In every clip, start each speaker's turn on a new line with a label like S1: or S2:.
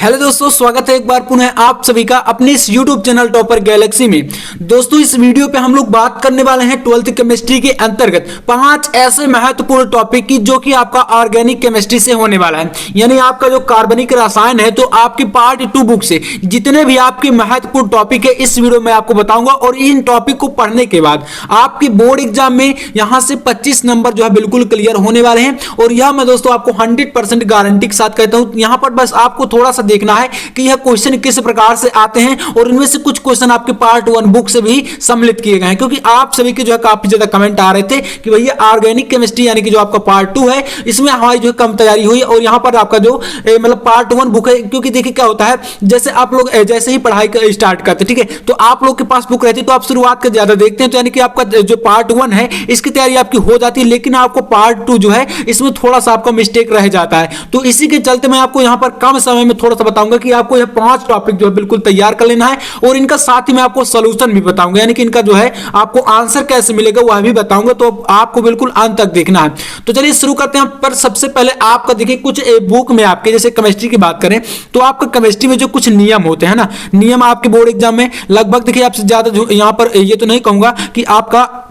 S1: Hello दोस्तों, स्वागत है एक बार पुनः आप सभी का अपने इस YouTube चैनल टॉपर गैलेक्सी में। दोस्तों, इस वीडियो पे हम लोग बात करने वाले हैं 12th केमिस्ट्री के अंतर्गत 5 ऐसे महत्वपूर्ण टॉपिक की जो कि आपका ऑर्गेनिक केमिस्ट्री से होने वाला है। यानी आपका जो कार्बनिक रसायन है तो आपकी पार्ट 2 बुक से जितने भी आपके महत्वपूर्ण टॉपिक है इस वीडियो में आपको बताऊंगा। और इन टॉपिक को पढ़ने के बाद आपकी बोर्ड एग्जाम में यहां से 25 नंबर जो है बिल्कुल क्लियर होने वाले हैं। और यह मैं दोस्तों आपको 100% गारंटी के साथ कहता हूं। यहां पर बस आपको थोड़ा सा देखना है कि यह क्वेश्चन किस प्रकार से आते हैं और इनमें से कुछ क्वेश्चन आपके पार्ट 1 बुक से भी सम्मिलित किए गए हैं, क्योंकि आप सभी के जो है काफी ज्यादा कमेंट आ रहे थे कि भैया ऑर्गेनिक केमिस्ट्री यानी कि जो आपका पार्ट 2 है इसमें हमारी जो है कम तैयारी हुई। और यहां पर आपका जो मतलब पार्ट 1 बुक है, क्योंकि देखिए क्या होता है, जैसे आप लोग जैसे ही पढ़ाई स्टार्ट करते, ठीक है, तो आप लोग के पास बुक रहती है तो आप शुरुआत का ज्यादा देखते हैं, तो यानी कि आपका जो पार्ट 1 है इसकी तैयारी आपकी हो जाती है, लेकिन आपको पार्ट 2 जो है इसमें थोड़ा सा आपका मिस्टेक रह जाता है। तो इसी के चलते मैं आपको यहां पर कम समय में थोड़ा सा बताऊंगा कि आपको यह 5 टॉपिक जो है बिल्कुल तैयार कर लेना है और इनका साथ ही मैं आपको सॉल्यूशन भी बताऊंगा, यानी कि इनका जो है आपको आंसर कैसे मिलेगा वह भी बताऊंगा। तो आपको बिल्कुल अंत तक देखना है। तो चलिए शुरू करते हैं। पर सबसे पहले आपका देखिए कुछ बुक में आपके जैसे केमिस्ट्री की बात करें तो आपका केमिस्ट्री में जो कुछ नियम होते हैं ना, नियम आपके बोर्ड एग्जाम में लगभग देखिए आपसे ज्यादा यहां पर ये तो नहीं कहूंगा कि आपका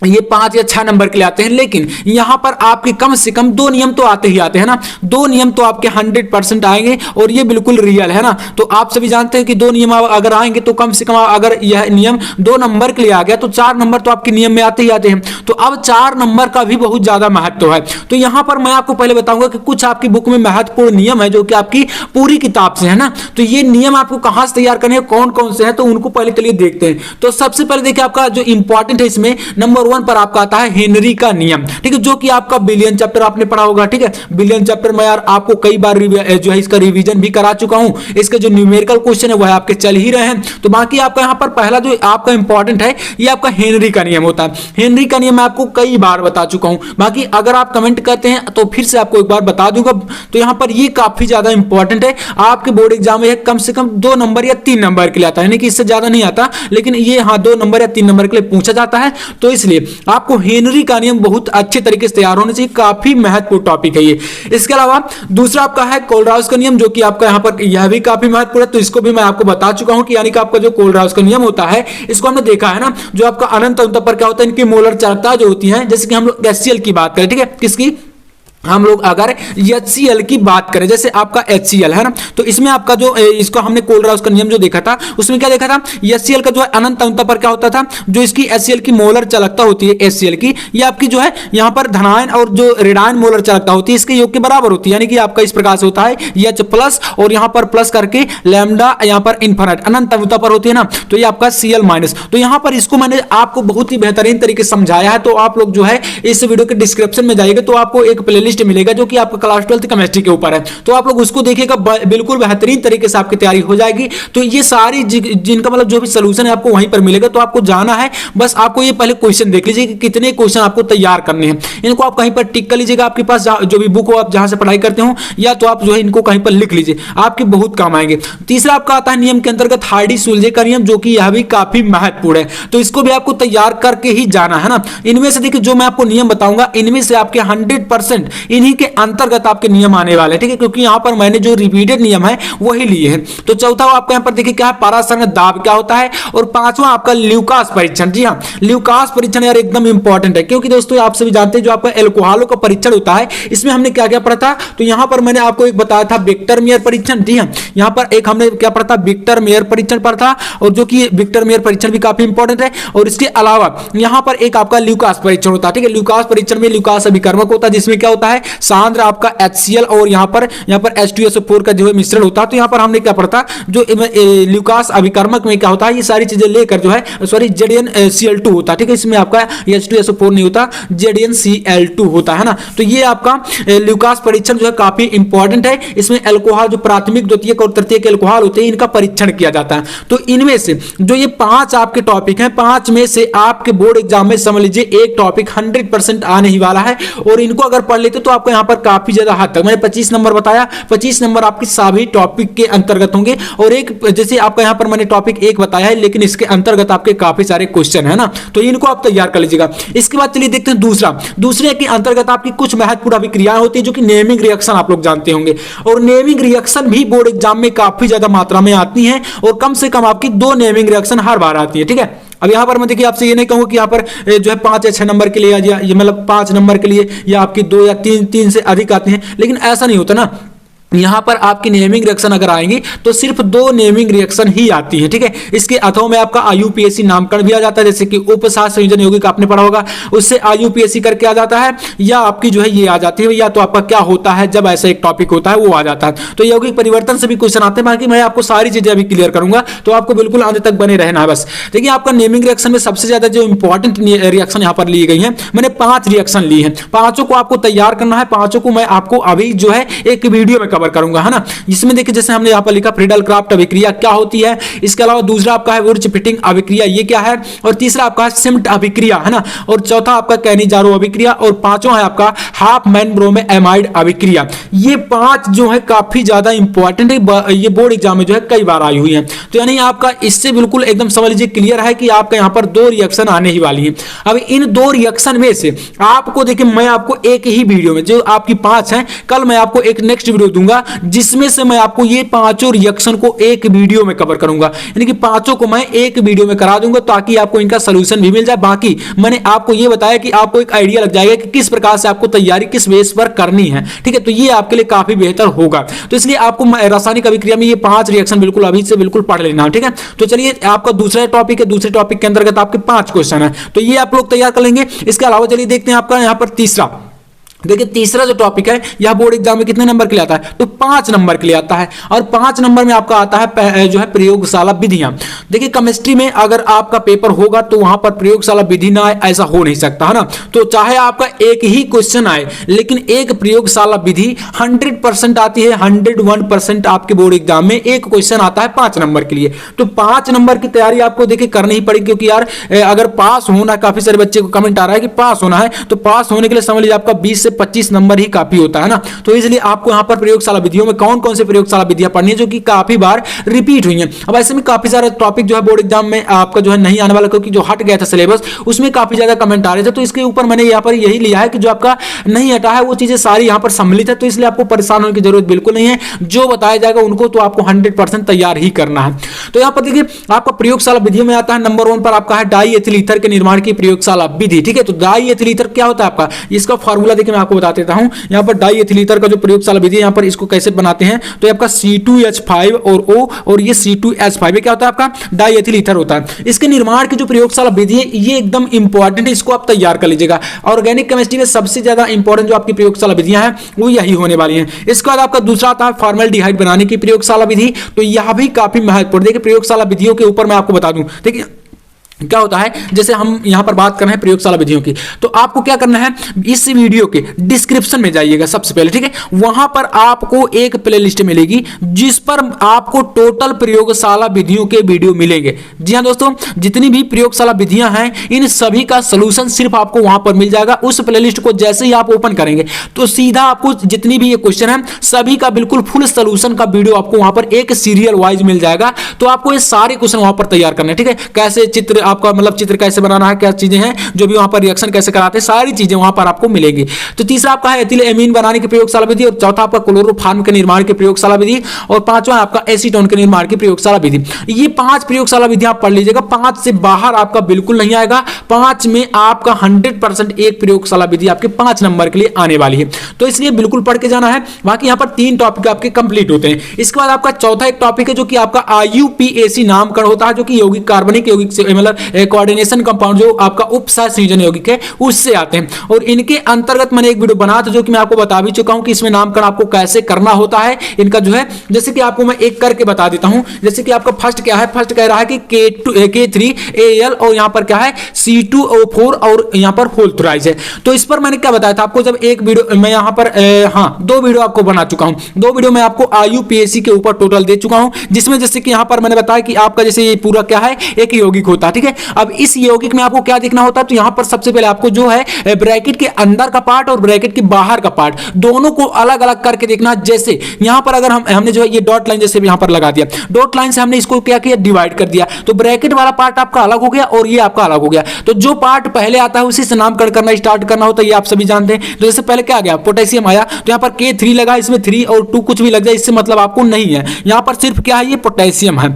S1: ये 5 या 6 नंबर के लिए आते हैं, लेकिन यहां पर आपके कम से कम 2 नियम तो आते ही आते हैं ना। 2 नियम तो आपके 100% आएंगे और ये बिल्कुल रियल है ना। तो आप सभी जानते हैं कि 2 नियम अगर आएंगे तो कम से कम अगर यह नियम 2 नंबर के लिए आ गया तो 4 नंबर तो आपके नियम में आते ही आते हैं। तो अब 4 नंबर का भी बहुत ज्यादा महत्व है। तो यहां पर मैं आपको पहले बताऊंगा कि कुछ आपकी बुक में महत्वपूर्ण नियम है जो कि आपकी पूरी किताब से है ना। तो ये नियम आपको कहां से तैयार करने हैं, कौन कौन से हैं, तो उनको पहले चलिए देखते हैं। तो सबसे पहले देखिए आपका जो इंपॉर्टेंट है इसमें नंबर 1 पर आपका आता है हेनरी का नियम, ठीक है, जो कि आपका बिलियन चैप्टर आपने पढ़ा होगा। ठीक है, बिलियन चैप्टर में यार आपको कई बार जो है इसका रिवीजन भी करा चुका हूं। इसके जो न्यूमेरिकल क्वेश्चन है वह आपके चल ही रहे हैं। तो बाकी आपका यहां पर पहला जो आपका इंपॉर्टेंट है ये आपका हेनरी का नियम होता है। हेनरी का नियम मैं आपको कई बार बता चुका हूं, बाकी अगर आप कमेंट करते हैं तो फिर से आपको एक बार बता दूंगा। तो यहां पर ये काफी ज्यादा इंपॉर्टेंट है, आपके बोर्ड एग्जाम में कम से कम 2 नंबर या 3 नंबर के लिए आता है, यानी कि इससे ज्यादा नहीं आता, लेकिन ये 2 नंबर या 3 नंबर के लिए पूछा जाता है। तो इसलिए आपको हेनरी का नियम बहुत अच्छे तरीके से तैयार होने चाहिए, काफी महत्वपूर्ण टॉपिक है ये। इसके अलावा दूसरा आपका है कोलराउस का नियम, जो कि आपका यहां पर यह भी काफी महत्वपूर्ण है। तो इसको भी मैं आपको बता चुका हूं कि यानी कि आपका जो कोलराउस का नियम होता है इसको हमने देखा है ना, जो आपका अनंत अंतर पर क्या होता है, इनकी मोलर चालकता जो होती है, जैसे कि हम लोग HCl की बात करें, ठीक है, किसकी, हम लोग अगर HCl की बात करें, जैसे आपका HCl है ना, तो इसमें आपका जो इसको हमने कोलराउस का नियम जो देखा था उसमें क्या देखा था, HCl का जो है अनंत अंतर पर क्या होता था, जो इसकी HCl की मोलर चालकता होती है HCl की, ये आपकी जो है यहां पर धनायन और जो ऋणायन मोलर चालकता होती है इसके योग के बराबर होती है। यानी कि आपका इस प्रकार से होता है H+ और यहां पर प्लस करके लैम्डा यहां पर इन्फिनिट अनंत अंतर पर होती है ना, तो ये आपका Cl-। तो यहां पर इसको मैंने आपको बहुत ही बेहतरीन तरीके से समझाया है। तो आप लोग जो है इस वीडियो के डिस्क्रिप्शन में जाइएगा तो आपको एक प्लेलिस्ट मिलेगा जो कि आपका क्लास 12th केमिस्ट्री के ऊपर है, तो आप लोग उसको देखिएगा, बिल्कुल बेहतरीन तरीके से आपकी तैयारी हो जाएगी। तो ये सारी जिनका मतलब जो भी सलूशन है आपको वहीं पर मिलेगा। तो आपको जाना है, बस आपको ये पहले क्वेश्चन देख लीजिए कि कितने क्वेश्चन आपको तैयार करने हैं, इनको आप कहीं पर टिक कर लीजिएगा, आपके पास जो भी बुक हो आप जहां से पढ़ाई करते हो, या तो आप जो है इनको कहीं पर लिख लीजिए, आपके बहुत काम आएंगे। तीसरा आपका आता है नियम के अंतर्गत हार्डी-सुलजे का नियम, जो कि यह भी काफी महत्वपूर्ण है। तो इसको भी आपको तैयार करके ही जाना है ना। इनमें से देखिए जो मैं आपको नियम बताऊंगा इनमें से आपके 100% इन्हीं के अंतर्गत आपके नियम आने वाले हैं, ठीक है, क्योंकि यहां पर मैंने जो रिपीटेड नियम है वही लिए हैं। तो चौथा आपका यहां पर देखिए क्या है, पारासंग दाब क्या होता है, और 5वां आपका ल्यूकास परीक्षण। जी हां, ल्यूकास परीक्षण यार एकदम इंपॉर्टेंट है, क्योंकि दोस्तों आप सभी जानते हैं जो आपका एल्कोहलों का परीक्षण होता है इसमें हमने क्या क्या पढ़ा था। तो यहां पर मैंने आपको एक बताया था विक्टर मेयर परीक्षण। जी हां, यहां पर एक हमने क्या पढ़ा था, विक्टर मेयर परीक्षण पढ़ा था, और जो कि विक्टर मेयर परीक्षण भी काफी इंपॉर्टेंट है। और इसके अलावा यहां पर एक आपका ल्यूकास परीक्षण होता है, ठीक है, ल्यूकास परीक्षण में ल्यूकास अभिकर्मक होता है, जिसमें क्या होता है, सांद्र आपका HCl और यहां पर H2SO4 का जो है मिश्रण होता है। तो यहां पर हमने क्या पढ़ा था, जो ल्यूकास अभिकर्मक में क्या होता है, ये सारी चीजें लेकर जो है सॉरी ZnCl2 होता है, ठीक है, इसमें आपका H2SO4 नहीं होता, ZnCl2 होता है ना। तो ये आपका ल्यूकास परीक्षण जो है काफी इंपॉर्टेंट है। इसमें अल्कोहल जो प्राथमिक द्वितीयक और तृतीयक अल्कोहल होते हैं इनका परीक्षण किया जाता है। तो इनमें से जो ये 5 आपके टॉपिक हैं, 5 में से आपके बोर्ड एग्जाम में समझ लीजिए एक टॉपिक 100% आने ही वाला है, और इनको अगर पढ़ लेते तो आपको यहाँ पर काफी ज्यादा हद तक मैंने 25 नंबर बताया, 25 नंबर आपके सभी टॉपिक के अंतर्गत होंगे। और एक जैसे आपका यहाँ पर मैंने टॉपिक एक बताया है, लेकिन इसके अंतर्गत आपके काफी सारे क्वेश्चन है ना, तो इनको आप तैयार कर लीजिएगा। इसके बाद चलिए देखते हैं दूसरे के अंतर्गत आपकी कुछ महत्वपूर्ण अभिक्रियाएं होती है, जो कि नेमिंग रिएक्शन आप लोग जानते होंगे। और नेमिंग रिएक्शन भी बोर्ड एग्जाम में काफी ज्यादा मात्रा में आती है, और कम से कम आपकी 2 नेमिंग रिएक्शन हर बार आती है, ठीक है। अब यहाँ पर मैं देखिए आपसे ये नहीं कहूँ कि यहाँ पर जो है 5 या 6 नंबर के लिए या ये मतलब 5 नंबर के लिए या आपकी 2 या 3 से अधिक आते हैं, लेकिन ऐसा नहीं होता ना। यहाँ पर आपकी नेमिंग रिएक्शन अगर आएंगी तो सिर्फ 2 नेमिंग रिएक्शन ही आती है, ठीक है। इसके अथवा में आपका IUPAC नामकरण भी आ जाता है, जैसे कि उपसार संयोजन यौगिक आपने पढ़ा होगा, उससे IUPAC करके आ जाता है, या आपकी जो है ये आ जाती है, या तो आपका क्या होता है जब ऐसा एक टॉपिक होता है वो आ जाता है। तो यौगिक परिवर्तन से भी क्वेश्चन आते हैं, बाकी मैं आपको सारी चीजें अभी क्लियर करूंगा, तो आपको बिल्कुल अंत तक बने रहना है बस। देखिए आपका नेमिंग रिएक्शन में सबसे ज्यादा जो इंपॉर्टेंट रिएक्शन यहाँ पर ली गई है, मैंने 5 रिएक्शन ली है, 5 को आपको तैयार करना है। 5 को मैं आपको अभी जो है एक वीडियो में कवर करूंगा, है ना। इसमें देखिए जैसे हमने यहाँ पर लिखा फ्रीडल क्राफ्ट अभिक्रिया क्या होती है, इसके अलावा दूसरा आपका है वुर्ज फिटिंग अभिक्रिया, ये क्या है, और तीसरा आपका है सिम्ट अभिक्रिया, है ना, और चौथा आपका कैनिजारो अभिक्रिया, और पांचवा है आपका हाफ मैन ब्रोमे एमाइड अभिक्रिया। ये 5 जो है काफी ज्यादा इंपॉर्टेंट है, ये बोर्ड एग्जाम में जो है कई बार आई हुई है। तो यानी आपका इससे बिल्कुल एकदम समझ लीजिए क्लियर है कि आपका यहाँ पर 2 रिएक्शन आने ही वाली है। अब इन 2 रिएक्शन में से आपको देखिए मैं आपको एक ही वीडियो में, जो आपकी 5 है, कल मैं आपको एक नेक्स्ट वीडियो दूंगा जिसमें से मैं आपको ये 5 रिएक्शन को एक वीडियो में कवर करूंगा, यानी कि 5 को मैं एक वीडियो में करा दूंगा, ताकि आपको इनका सॉल्यूशन भी मिल जाए। बाकी मैंने आपको ये बताया कि आपको एक आइडिया लग जाएगा कि किस प्रकार से आपको तैयारी किस बेस पर करनी है, ठीक है। तो ये आपके लिए काफी बेहतर होगा। तो इसलिए आपको रासायनिक अभिक्रिया में ये 5 रिएक्शन बिल्कुल अभी से बिल्कुल पढ़ लेना, ठीक है। तो चलिए आपका दूसरा टॉपिक है, दूसरे टॉपिक के अंतर्गत आपके 5 क्वेश्चन है, तो ये आप लोग तैयार कर लेंगे। इसके अलावा चलिए देखते हैं आपका यहाँ पर तीसरा। देखिए तीसरा जो टॉपिक है यह बोर्ड एग्जाम में कितने नंबर के लिए आता है, तो 5 नंबर के लिए आता है। और 5 नंबर में आपका आता है जो है प्रयोगशाला विधियां। देखिए केमिस्ट्री में अगर आपका पेपर होगा तो वहां पर प्रयोगशाला विधि ना आए ऐसा हो नहीं सकता, है ना। तो चाहे आपका एक ही क्वेश्चन आए, लेकिन एक प्रयोगशाला विधि 100% आती है, 101% आपके बोर्ड एग्जाम में एक क्वेश्चन आता है 5 नंबर के लिए। तो 5 नंबर की तैयारी आपको देखिए करनी ही पड़ेगी, क्योंकि यार अगर पास होना, काफी सारे बच्चे को कमेंट आ रहा है कि पास होना है, तो पास होने के लिए समझ लीजिए आपका 20 से 25 नंबर ही काफी होता है ना। तो इसलिए आपको यहां पर प्रयोगशाला विधियों में कौन कौन से प्रयोगशाला विधियां पढ़नी है, जो कि काफी बार रिपीट हुई हैं। अब ऐसे में काफी सारे टॉपिक जो है बोर्ड एग्जाम में आपका जो है नहीं आने वाला, क्योंकि जो हट गया था सिलेबस उसमें काफी ज्यादा कमेंट आ रहे थे। तो इसके ऊपर मैंने यहां पर यही लिया है कि जो आपका नहीं हटा है वो चीजें सारी यहां पर सम्मिलित है। तो इसलिए आपको परेशान होने की जरूरत बिल्कुल नहीं है, जो बताया जाएगा उनको तो आपको 100% तैयार ही करना है। तो यहां पर देखिए आपका प्रयोगशाला विधियों में आता है नंबर 1 पर आपका है डाई एथिल ईथर के निर्माण की प्रयोगशाला विधि, ठीक है। तो डाई एथिल ईथर क्या होता है आपका, इसका फार्मूला देखिए मैं आपको बता देता हूं। यहां पर डाई एथिल ईथर का जो प्रयोगशाला विधि है, यहां पर इसको कैसे बनाते हैं, तो आपका C2H5 और O और ये C2H5 क्या होता है आपका डाई एथिल ईथर होता है। इसके निर्माण की जो प्रयोगशाला विधि है ये एकदम इंपॉर्टेंट है, इसको आप तैयार कर लीजिएगा। ऑर्गेनिक केमिस्ट्री में सबसे ज्यादा इंपॉर्टेंट जो आपकी प्रयोगशाला विधियां हैं वो यही होने वाली हैं। इसके बाद आपका दूसरा आता है फॉर्मल्डिहाइड बनाने की प्रयोगशाला विधि। तो यह भी काफी महत्वपूर्ण, देखिए प्रयोगशाला विधियों के ऊपर मैं आपको बता दूं, देखिए क्या होता है, जैसे हम यहां पर बात कर रहे हैं प्रयोगशाला विधियों की, तो आपको क्या करना है, इस वीडियो के डिस्क्रिप्शन में जाइएगा सबसे पहले, ठीक है। वहां पर आपको एक प्लेलिस्ट मिलेगी जिस पर आपको टोटल प्रयोगशाला विधियों के वीडियो मिलेंगे। जी हां दोस्तों, जितनी भी प्रयोगशाला विधियां हैं इन सभी का सलूशन सिर्फ आपको वहां पर मिल जाएगा। उस प्लेलिस्ट को जैसे ही आप ओपन करेंगे तो सीधा आपको जितनी भी ये क्वेश्चन है सभी का बिल्कुल फुल सलूशन का वीडियो आपको वहां पर एक सीरियल वाइज मिल जाएगा। तो आपको ये सारे क्वेश्चन वहां पर तैयार करने, ठीक है। कैसे चित्र आपका मतलब चित्र कैसे बनाना है, क्या चीजें हैं जो भी वहां पर रिएक्शन कैसे कराते हैं, सारी चीजें वहां पर आपको मिलेंगी। तो तीसरा आपका है एथिल एमीन बनाने की प्रयोगशाला विधि, और चौथा आपका क्लोरोफॉर्म के निर्माण की प्रयोगशाला विधि, और पांचवा आपका एसीटोन के निर्माण की प्रयोगशाला विधि। ये 5 प्रयोगशाला विधि आप पढ़ लीजिएगा, 5 से बाहर आपका बिल्कुल नहीं आएगा। 5 में आपका 100% एक प्रयोगशाला विधि आपके 5 नंबर के लिए आने वाली है, तो इसलिए बिल्कुल पढ़ के जाना है। बाकी यहां पर 3 टॉपिक आपके कंप्लीट होते हैं। इसके बाद आपका चौथा एक टॉपिक है जो कि आपका IUPAC नामकरण होता है, जो कि यौगिक कार्बनिक यौगिक से मतलब कोऑर्डिनेशन कंपाउंड जो आपका उपसह संयोजन यौगिक है उससे आते हैं। और इनके अंतर्गत मैंने एक वीडियो बनाया था जो कि मैं आपको बता भी चुका हूं कि इसमें नामकरण आपको कैसे करना होता है इनका जो है, जैसे कि आपको मैं एक करके बता देता हूं। जैसे कि आपका फर्स्ट क्या है, फर्स्ट कह रहा है कि K3Al और यहां पर क्या है C2O4 और यहां पर होल्थराइज है। तो इस पर मैंने क्या बताया था आपको, जब एक वीडियो मैं यहां पर 2 वीडियो आपको बना चुका हूं। 2 वीडियो मैं आपको IUPAC के ऊपर टोटल दे चुका हूं, जिसमें जैसे कि यहां पर मैंने बताया कि आपका जैसे ये पूरा क्या है एक यौगिक होता है, ठीक है। ठीक है। अब इस यौगिक में आपको क्या देखना होता है, तो यहां पर सबसे पहले आपको जो है ब्रैकेट के अंदर का पार्ट और ब्रैकेट के बाहर का पार्ट दोनों को अलग अलग करके देखना। जैसे यहां पर अगर हमने जो है ये डॉट लाइन जैसे यहां पर लगा दिया, डॉट लाइन से हमने इसको क्या किया, डिवाइड कर दिया, तो ब्रैकेट वाला पार्ट आपका अलग हो गया और ये आपका अलग हो गया। तो जो पार्ट पहले आता है उसी से नामकरण करना स्टार्ट करना होता है, ये आप सभी जानते हैं। तो जैसे पहले क्या आ गया, पोटेशियम आया, तो यहां पर K3 लगा, इसमें 3 और 2 कुछ भी लग जाए इससे मतलब आपको नहीं है, यहां पर सिर्फ क्या है, ये पोटेशियम है।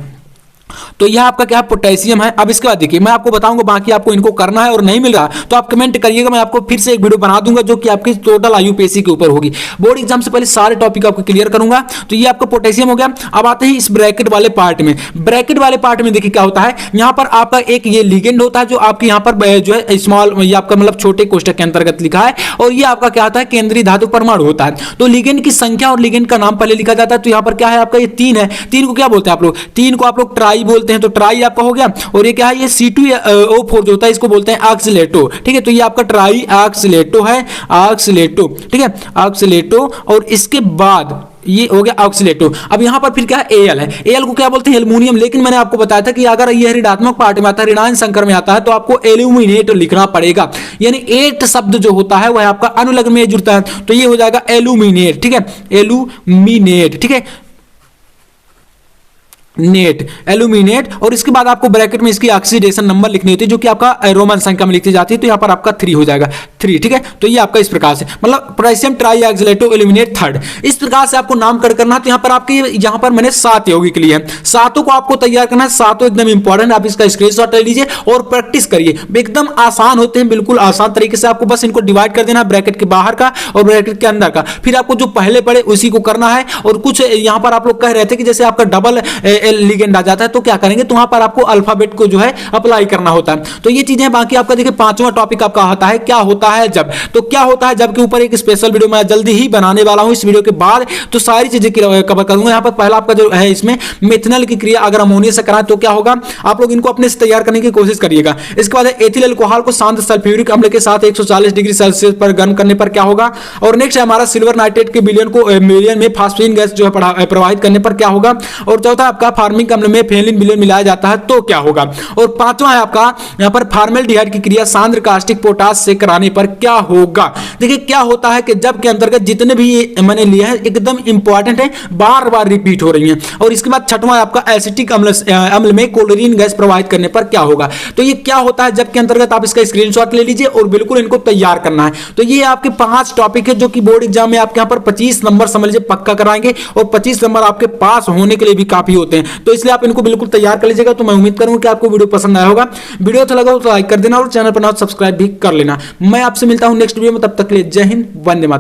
S1: तो यह आपका क्या है, पोटेशियम है। अब इसके बाद देखिए मैं आपको बताऊंगा, बाकी आपको इनको करना है और नहीं मिल रहा तो आप कमेंट करिएगा, मैं आपको फिर से एक वीडियो बना दूंगा जो कि आपकी टोटल IUPAC के ऊपर होगी। बोर्ड एग्जाम से पहले सारे टॉपिक आपको क्लियर करूंगा। तो ये आपका पोटेशियम हो गया। अब आते हैं इस ब्रैकेट वाले पार्ट में। ब्रैकेट वाले पार्ट में देखिए क्या होता है, यहां पर आपका एक ये लिगेंड होता है जो आपके यहां पर जो है स्मॉल, ये आपका मतलब छोटे कोष्टक के अंतर्गत लिखा है, और ये आपका क्या होता है, केंद्रीय धातु परमाणु होता है। तो लिगेंड की संख्या और लिगेंड का नाम पहले लिखा जाता है। तो यहां पर क्या है आपका, ये 3 है। 3 को क्या बोलते हैं आप लोग, 3 को आप लोग ट्राई बोलते हैं, तो ट्राई आपका हो गया। और ये क्या है, ये C2O4 जो होता है इसको बोलते हैं ऑक्सीलेटो, ठीक है। तो ये आपका ट्राई ऑक्सीलेटो है, ऑक्सीलेटो, ठीक है, ऑक्सीलेटो। और इसके बाद ये हो गया ऑक्सीलेटो। अब यहां पर फिर क्या है, Al है। Al को क्या बोलते हैं, एल्युमिनियम। लेकिन मैंने आपको बताया था कि अगर ये ऋणात्मक पार्ट में आता है, ऋणायन संकर में आता है, तो आपको एल्यूमिनेट लिखना पड़ेगा, यानी 8 शब्द जो होता है वह आपका अनुलग्न में जुड़ता है, तो ये हो जाएगा एल्यूमिनेट, ठीक है, एल्यूमिनेट, ठीक है, नेट, एल्यूमिनेट। और इसके बाद आपको ब्रैकेट में इसकी ऑक्सीडेशन नंबर लिखनी होती है जो कि आपका रोमन संख्या में लिखी जाती है, तो यहां पर आपका 3 हो जाएगा, 3, ठीक है। तो ये आपका इस प्रकार से मतलब पोटेशियम ट्राईऑक्सीलेटो एल्यूमिनेट 3rd, इस प्रकार से आपको नामकरण करना है। तो यहां पर आपके यहां पर मैंने 7 यौगिक लिए हैं, 7 को आपको तैयार करना है, 7 एकदम इंपॉर्टेंट। आप इसका स्क्रीनशॉट ले लीजिए और प्रैक्टिस करिए, एकदम आसान होते हैं, बिल्कुल आसान तरीके से। आपको बस इनको डिवाइड कर देना, ब्रैकेट के बाहर का और ब्रैकेट के अंदर का, फिर आपको जो पहले पड़े उसी को करना है। और कुछ यहां पर आप लोग कह रहे थे कि जैसे आपका डबल लिगेंड आ जाता है तो क्या करेंगे, तो वहां पर आपको अल्फाबेट को जो है अप्लाई करना होता है। तो ये चीजें बाकी आपका देखिए 5वां टॉपिक आपका आता है क्या होता है जब। तो क्या होता है जब के ऊपर एक स्पेशल वीडियो मैं जल्दी ही बनाने वाला हूं, इस वीडियो के बाद तो सारी चीजें कवर करूंगा। यहां पर पहला आपका जो है इसमें मेथनॉल की क्रिया अगर अमोनिया से कराएं तो क्या होगा, आप लोग इनको अपने से तैयार करने की कोशिश करिएगा। इसके बाद एथिल अल्कोहल को शांत सल्फ्यूरिक अम्ल के साथ 140 डिग्री सेल्सियस पर गर्म करने पर क्या होगा। और नेक्स्ट है हमारा सिल्वर नाइट्रेट के मिलियन में फास्फीन गैस जो है प्रवाहित करने पर क्या होगा। और चौथा आपका फार्मिक अम्ल में फेनिल मिलियन मिलाया जाता है तो क्या होगा। और 5वां है आपका यहां पर फॉर्मेल्डिहाइड की क्रिया सांद्र कास्टिक पोटाश से कराने पर क्या होगा। देखिए क्या होता है कि जब के अंतर्गत जितने भी मैंने लिए हैं एकदम इंपॉर्टेंट है, बार बार रिपीट हो रही हैं। और इसके बाद 6वां है आपका एसिटिक अम्ल में क्लोरीन गैस प्रवाहित करने पर क्या होगा। तो ये क्या होता है जब के अंतर्गत आप इसका स्क्रीनशॉट ले लीजिए और बिल्कुल इनको तैयार करना है। तो ये आपके 5 टॉपिक है जो कि बोर्ड एग्जाम में आपके यहां पर 25 नंबर समझ लीजिए पक्का कराएंगे, और 25 नंबर आपके पास होने के लिए भी काफी होते हैं। तो इसलिए आप इनको बिल्कुल तैयार कर लीजिएगा। तो मैं उम्मीद करूंगा कि आपको वीडियो पसंद आया होगा। वीडियो अच्छा लगा तो लाइक कर देना और चैनल पर ना सब्सक्राइब भी कर लेना। मैं आपसे मिलता हूं नेक्स्ट वीडियो में, तब तक के लिए जय हिंद, वंदे मातरम।